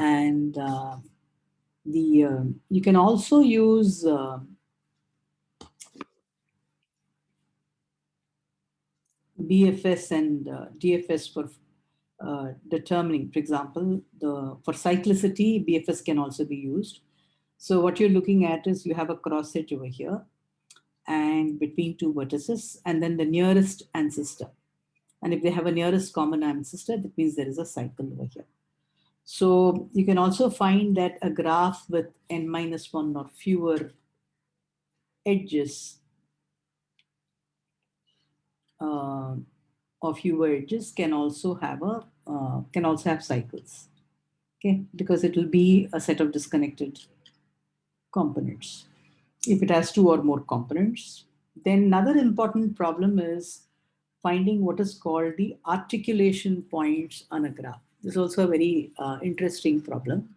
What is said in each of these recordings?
And you can also use BFS and DFS for determining, for example, for cyclicity, BFS can also be used. So what you're looking at is you have a cross edge over here and between two vertices, and then the nearest ancestor. And if they have a nearest common ancestor, that means there is a cycle over here. So you can also find that a graph with n-1 or fewer edges can also have cycles, okay, because it will be a set of disconnected components. If it has two or more components, then another important problem is finding what is called the articulation points on a graph. This is also a very interesting problem.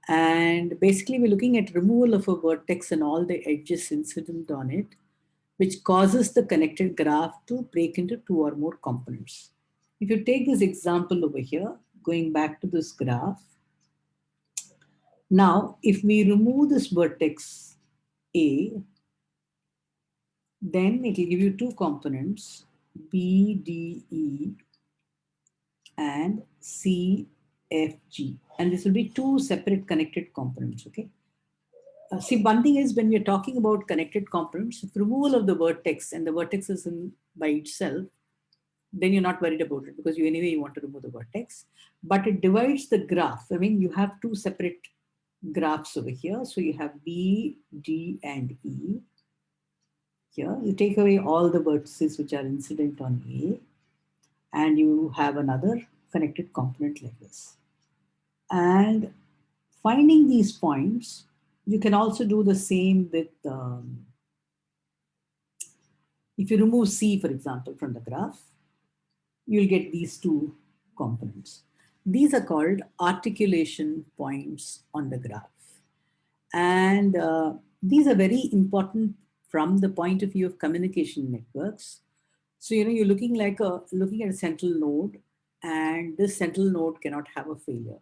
And basically, we're looking at removal of a vertex and all the edges incident on it, which causes the connected graph to break into two or more components. If you take this example over here, going back to this graph, now if we remove this vertex A, then it will give you two components, B, D, E, and C, F, G. And this will be two separate connected components, okay? See, one thing is when we're talking about connected components, if removal of the vertex and the vertex is by itself, then you're not worried about it because you want to remove the vertex. But it divides the graph. I mean, you have two separate graphs over here. So you have B, D, and E. Here, you take away all the vertices which are incident on A, and you have another connected component like this. And finding these points, you can also do the same with, if you remove C, for example, from the graph, you'll get these two components. These are called articulation points on the graph. And these are very important from the point of view of communication networks. So, you're looking at a central node, and this central node cannot have a failure.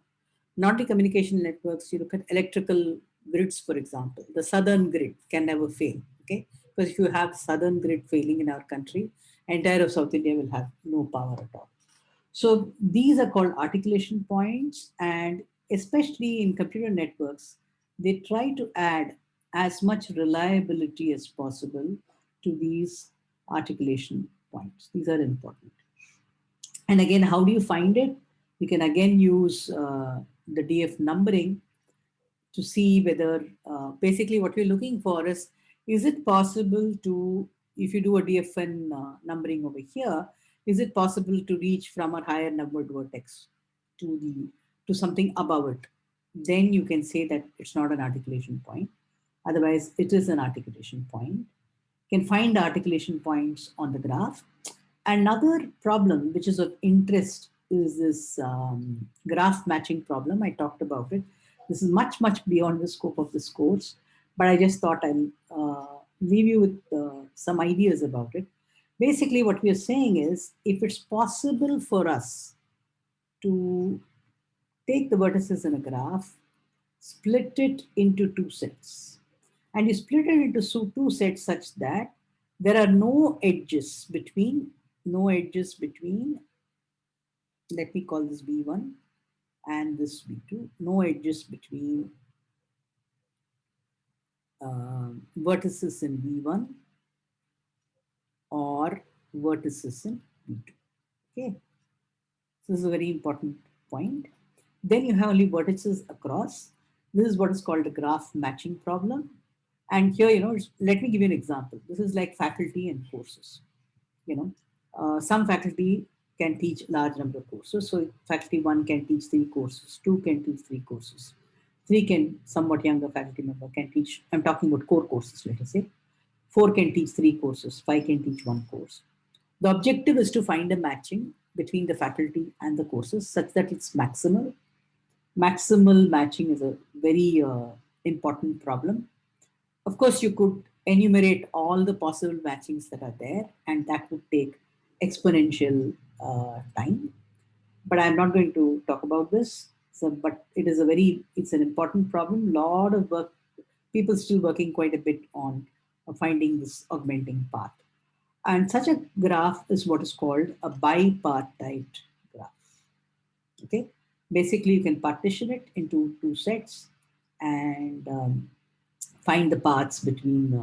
Not the communication networks, you look at electrical grids, for example. The southern grid can never fail, okay? Because if you have southern grid failing in our country, entire of South India will have no power at all. So these are called articulation points, and especially in computer networks, they try to add as much reliability as possible to these articulation points. These are important. And again, how do you find it? You can again use the DF numbering to see whether, basically what we're looking for is it possible to, if you do a DFN numbering over here, is it possible to reach from a higher numbered vertex to something above it? Then you can say that it's not an articulation point. Otherwise, it is an articulation point. You can find the articulation points on the graph. Another problem which is of interest is this graph matching problem. I talked about it. This is much, much beyond the scope of this course, but I just thought I'll leave you with some ideas about it. Basically, what we are saying is, if it's possible for us to take the vertices in a graph, split it into two sets, and you split it into two sets such that there are no edges between, let me call this B1 and this B2, no edges between vertices in B1 or vertices in B2. Okay, so this is a very important point. Then you have only vertices across. This is what is called a graph matching problem. And here, let me give you an example. This is like faculty and courses. Some faculty can teach large number of courses. So faculty 1 can teach 3 courses, 2 can teach 3 courses, 3 can, somewhat younger faculty member can teach, I'm talking about core courses, let us say. 4 can teach 3 courses, 5 can teach 1 course. The objective is to find a matching between the faculty and the courses such that it's maximal. Maximal matching is a very important problem. Of course, you could enumerate all the possible matchings that are there, and that would take exponential time. But I'm not going to talk about this. So, but it's an important problem. Lot of work, people still working quite a bit on finding this augmenting path. And such a graph is what is called a bipartite graph. Okay, basically you can partition it into two sets and find the paths between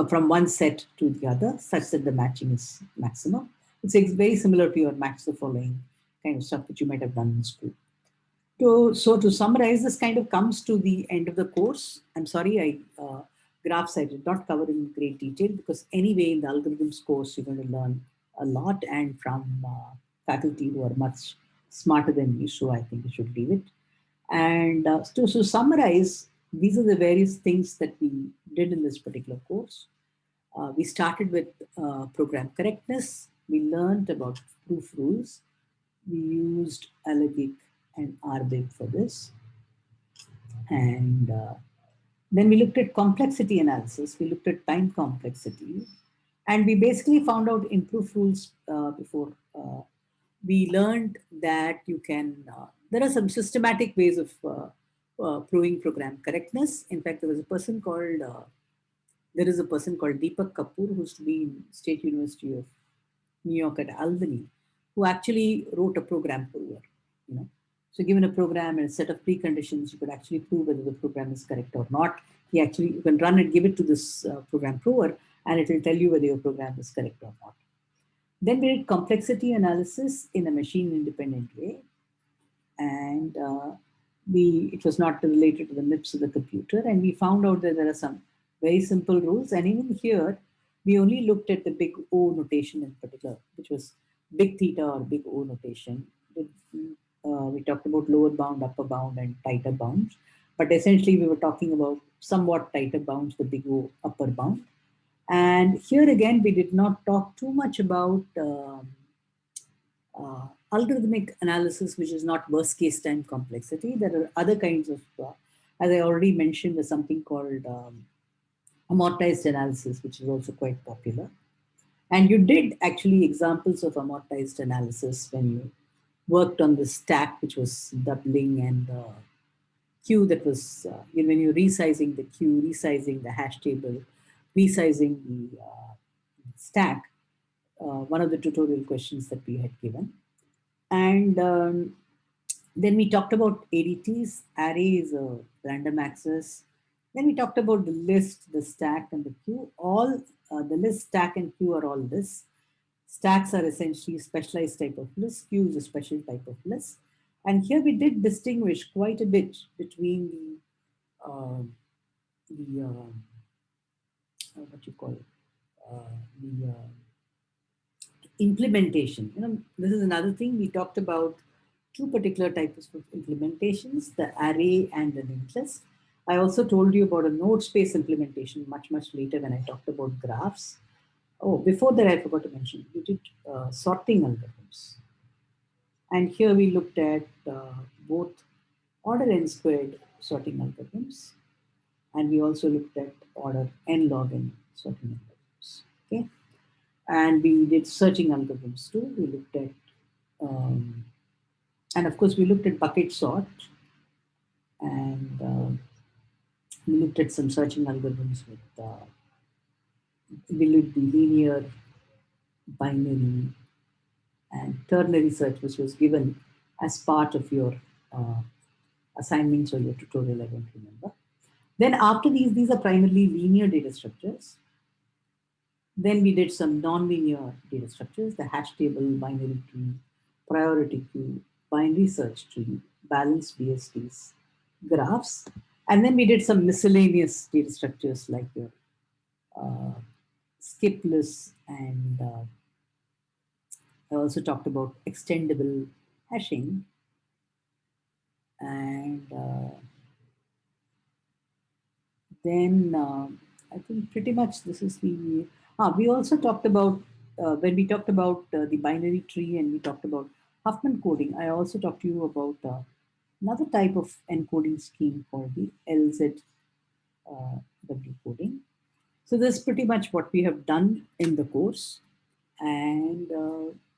from one set to the other such that the matching is maximum. It's very similar to your match the following kind of stuff that you might have done in school. So to summarize, this kind of comes to the end of the course. I'm sorry, graphs I did not cover in great detail because anyway, in the algorithms course, you're going to learn a lot and from faculty who are much smarter than me. So I think you should leave it. And to summarize, these are the various things that we did in this particular course. We started with program correctness. We learned about proof rules. We used Allegik and RBIG for this. And then we looked at complexity analysis. We looked at time complexity. And we basically found out in proof rules before we learned that you can, there are some systematic ways of proving program correctness. In fact, there is a person called Deepak Kapoor, who used to be in State University of New York at Albany, who actually wrote a program prover. You know, so given a program and a set of preconditions, you could actually prove whether the program is correct or not. You can run it, give it to this program prover, and it will tell you whether your program is correct or not. Then we did complexity analysis in a machine-independent way, and it was not related to the MIPS of the computer, and we found out that there are some very simple rules, and even here, we only looked at the big O notation in particular, which was big theta or big O notation. We talked about lower bound, upper bound, and tighter bounds, but essentially we were talking about somewhat tighter bounds, the big O upper bound. And here again, we did not talk too much about algorithmic analysis, which is not worst case time complexity. There are other kinds of, as I already mentioned, there's something called amortized analysis, which is also quite popular. And you did actually examples of amortized analysis when you worked on the stack, which was doubling, and queue that was, when you're resizing the queue, resizing the hash table, resizing the stack, one of the tutorial questions that we had given. And then we talked about ADTs. Array is a random access. Then we talked about the list, the stack, and the queue. All the list, stack, and queue are all lists. Stacks are essentially specialized type of list. Queue is a special type of list. And here we did distinguish quite a bit between what you call the implementation. This is another thing we talked about. Two particular types of implementations: the array and the linked list. I also told you about a node space implementation much later when I talked about graphs. Oh, before that, I forgot to mention, we did sorting algorithms. And here we looked at both order n squared sorting algorithms, and we also looked at order n log n sorting algorithms. Okay, and we did searching algorithms too. We looked at, and of course, we looked at bucket sort, and we looked at some searching algorithms with will it be linear, binary, and ternary search, which was given as part of your assignments or your tutorial, I don't remember. Then after these are primarily linear data structures. Then we did some non-linear data structures: the hash table, binary tree, priority queue, binary search tree, balanced BSTs, graphs. And then we did some miscellaneous data structures like your skip lists, and I also talked about extendable hashing. And then I think pretty much this is the, we also talked about, when we talked about the binary tree and we talked about Huffman coding, I also talked to you about another type of encoding scheme called the LZW coding. So this is pretty much what we have done in the course. And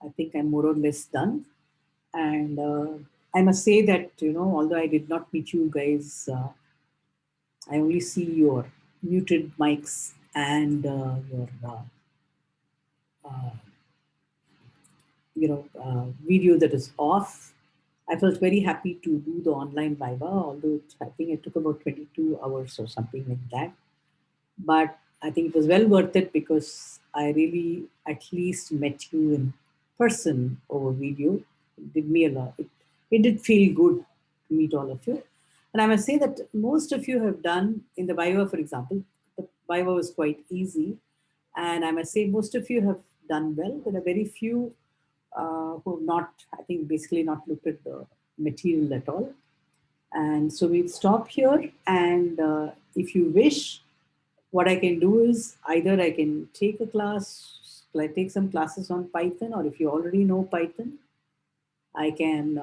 I think I'm more or less done. And I must say that, although I did not meet you guys, I only see your muted mics and your, uh, video that is off. I felt very happy to do the online Viva, although I think it took about 22 hours or something like that. But I think it was well worth it because I really at least met you in person over video. It did me a lot. It did feel good to meet all of you. And I must say that most of you have done in the Viva, for example, the Viva was quite easy. And I must say most of you have done well. There are very few who have not, I think, basically not looked at the material at all. And so we'll stop here. And if you wish, what I can do is either I can take a class, like take some classes on Python, or if you already know Python, I can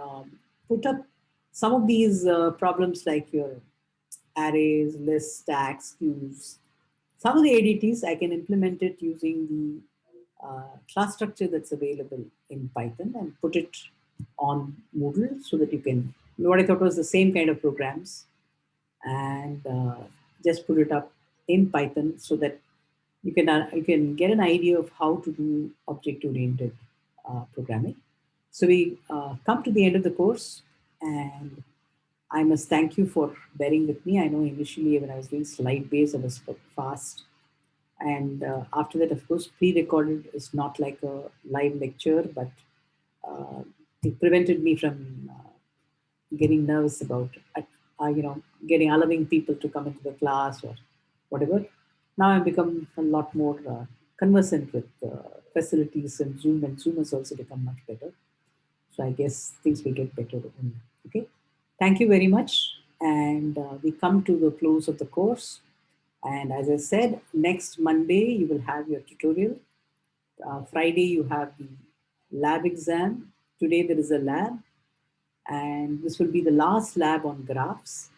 put up some of these problems like your arrays, lists, stacks, queues. Some of the ADTs I can implement it using the class structure that's available in Python and put it on Moodle so that you can, what I thought was the same kind of programs, and just put it up in Python so that you can get an idea of how to do object-oriented programming. So we come to the end of the course, and I must thank you for bearing with me. I know initially when I was doing slide-based, I was fast. And after that, of course, pre-recorded is not like a live lecture, but it prevented me from getting nervous about, allowing people to come into the class or whatever. Now I've become a lot more conversant with facilities and Zoom has also become much better. So I guess things will get better. Okay. Thank you very much. And we come to the close of the course. And as I said, next Monday, you will have your tutorial. Friday, you have the lab exam. Today, there is a lab. And this will be the last lab on graphs.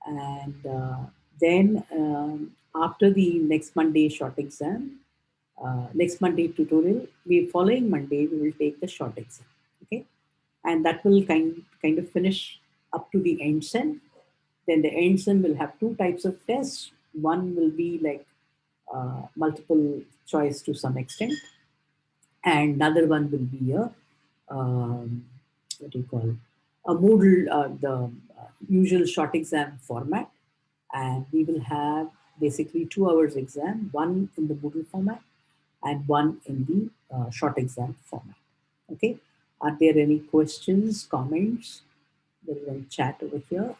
And then after the next Monday short exam, next Monday tutorial, the following Monday, we will take the short exam. Okay. And that will kind of finish up to the end sem. Then the end sem will have two types of tests. One will be like multiple choice to some extent, and another one will be a what do you call a Moodle, the usual short exam format, and we will have basically 2 hours exam, one in the Moodle format and one in the short exam format. Okay, are there any questions, comments? There is a chat over here.